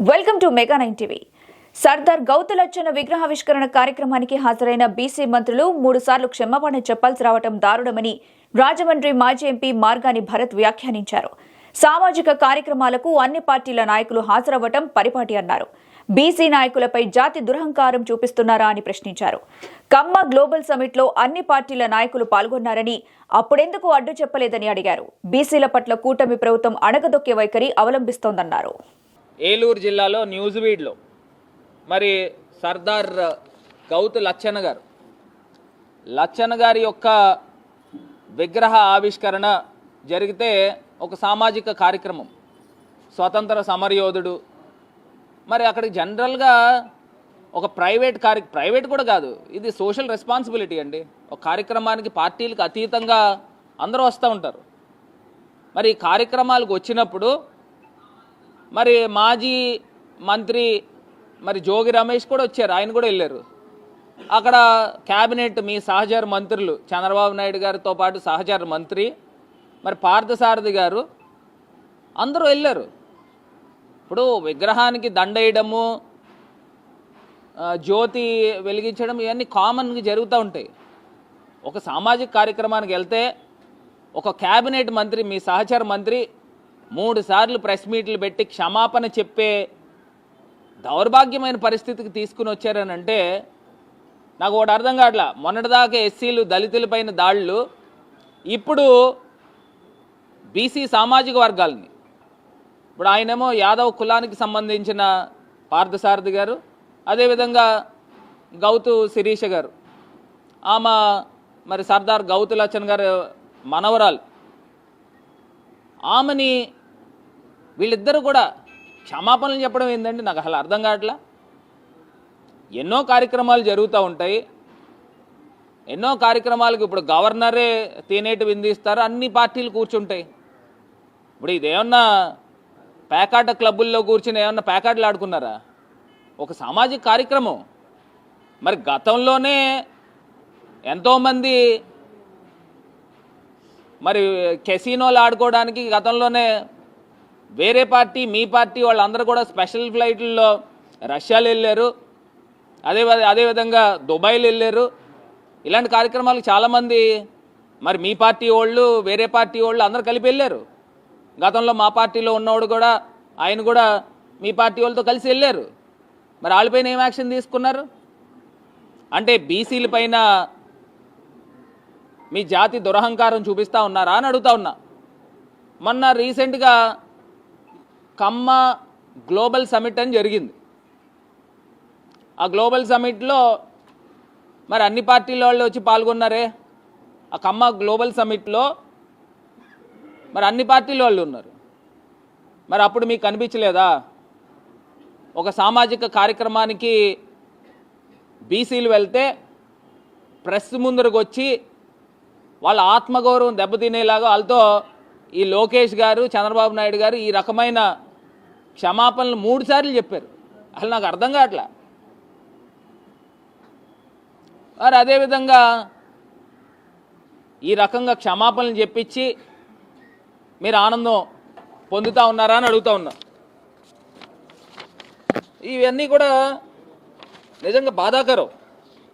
Welcome to mega 9 TV. Sardar Gouthu Latchanna విగ్రహావిష్కరణ కార్యక్రమానికి హాజరైన బీసీ మంత్రులు 3 సార్లు క్షమాపణ చెప్పాల్సి రావడం దారుణమని రాజమండ్రి మాజీ ఎంపీ మార్గాని భరత్ వ్యాఖ్యానించారు. సామాజిక కార్యక్రమాలకు అన్ని పార్టీల నాయకులు హాజరవ్వటం పరిపాటి అన్నారు. బీసీ నాయకులపై జాతి దురహంకారం చూపిస్తున్నారా అని ప్రశ్నించారు. కమ్మ గ్లోబల్ సమిట్ లో అన్ని పార్టీల నాయకులు పాల్గొన్నారని అప్పుడెందుకు అడ్డు చెప్పలేదని అడిగారు. బీసీల పట్ల కూటమి ప్రభుత్వం అణగదొక్కే వైఖరి అవలంబిస్తోందన్నారు. ఏలూరు జిల్లాలో న్యూజివీడ్లో మరి సర్దార్ గౌతు లచ్చన్న గారి యొక్క విగ్రహ ఆవిష్కరణ జరిగితే ఒక సామాజిక కార్యక్రమం, స్వతంత్ర సమరయోధుడు. మరి అక్కడికి జనరల్గా ఒక ప్రైవేట్ కూడా కాదు, ఇది సోషల్ రెస్పాన్సిబిలిటీ అండి. ఒక కార్యక్రమానికి పార్టీలకు అతీతంగా అందరూ వస్తూ ఉంటారు. మరి ఈ కార్యక్రమాలకు వచ్చినప్పుడు మరి మాజీ మంత్రి మరి జోగి రమేష్ కూడా వచ్చారు, ఆయన కూడా వెళ్ళారు. అక్కడ క్యాబినెట్ మీ సహచర మంత్రులు చంద్రబాబు నాయుడు గారితో పాటు సహచర మంత్రి మరి పార్థసారథి గారు అందరూ వెళ్ళారు. ఇప్పుడు విగ్రహానికి దండేయడము, జ్యోతి వెలిగించడం ఇవన్నీ కామన్గా జరుగుతూ ఉంటాయి. ఒక సామాజిక కార్యక్రమానికి వెళ్తే ఒక క్యాబినెట్ మంత్రి మీ సహచర మంత్రి 3 సార్లు ప్రెస్ మీట్లు పెట్టి క్షమాపణ చెప్పే దౌర్భాగ్యమైన పరిస్థితికి తీసుకుని వచ్చారని అంటే నాకు ఒకటి అర్థం కావట్లా. మొన్నటిదాకా ఎస్సీలు దళితులపైన దాడులు, ఇప్పుడు బీసీ సామాజిక వర్గాలని, ఇప్పుడు ఆయనేమో యాదవ్ కులానికి సంబంధించిన పార్థసారథి గారు, అదేవిధంగా గౌతు శిరీష గారు, ఆమె మరి సర్దార్ గౌతు లచ్చన్ గారు మనవరాలు, ఆమెని వీళ్ళిద్దరూ కూడా క్షమాపణలు చెప్పడం ఏంటంటే నాకు అసలు అర్థం కావట్లా. ఎన్నో కార్యక్రమాలు జరుగుతూ ఉంటాయి, ఎన్నో కార్యక్రమాలకు ఇప్పుడు గవర్నరే తేనేటి విందిస్తారు, అన్ని పార్టీలు కూర్చుంటాయి. ఇప్పుడు ఇదేమన్నా పేకాట క్లబ్బుల్లో కూర్చుని ఏమన్నా పేకాటలు ఆడుకున్నారా? ఒక సామాజిక కార్యక్రమం. మరి గతంలోనే ఎంతోమంది మరి కెసినోలు ఆడుకోవడానికి గతంలోనే వేరే పార్టీ మీ పార్టీ వాళ్ళందరూ కూడా స్పెషల్ ఫ్లైట్లలో రష్యాలో వెళ్ళారు, అదేవిధంగా దుబాయ్లో వెళ్ళారు. ఇలాంటి కార్యక్రమాలకు చాలామంది మరి మీ పార్టీ వాళ్ళు వేరే పార్టీ వాళ్ళు అందరూ కలిపి వెళ్ళారు. గతంలో మా పార్టీలో ఉన్నవాడు కూడా ఆయన కూడా మీ పార్టీ వాళ్ళతో కలిసి వెళ్ళారు. మరి వాళ్ళపైన ఏం యాక్షన్ తీసుకున్నారు? అంటే బీసీల పైన మీ జాతి దురహంకారం చూపిస్తూ ఉన్నారా అని అడుగుతా ఉన్నా. మొన్న రీసెంట్గా కమ్మ గ్లోబల్ సమిట్ అని జరిగింది. ఆ గ్లోబల్ సమిట్లో మరి అన్ని పార్టీల వాళ్ళు వచ్చి పాల్గొన్నారే. ఆ కమ్మ గ్లోబల్ సమిట్లో మరి అన్ని పార్టీల వాళ్ళు ఉన్నారు. మరి అప్పుడు మీకు కనిపించలేదా? ఒక సామాజిక కార్యక్రమానికి బీసీలు వెళ్తే ప్రెస్ ముందరకు వచ్చి వాళ్ళ ఆత్మగౌరవం దెబ్బతినేలాగా వాళ్ళతో ఈ లోకేష్ గారు చంద్రబాబు నాయుడు గారు ఈ రకమైన క్షమాపణలు 3 సార్లు చెప్పారు. అసలు నాకు అర్థం కావట్లా. మరి అదేవిధంగా ఈ రకంగా క్షమాపణలు చెప్పించి మీరు ఆనందం పొందుతూ ఉన్నారా అని అడుగుతూ ఉన్నా. ఇవన్నీ కూడా నిజంగా బాధాకరం.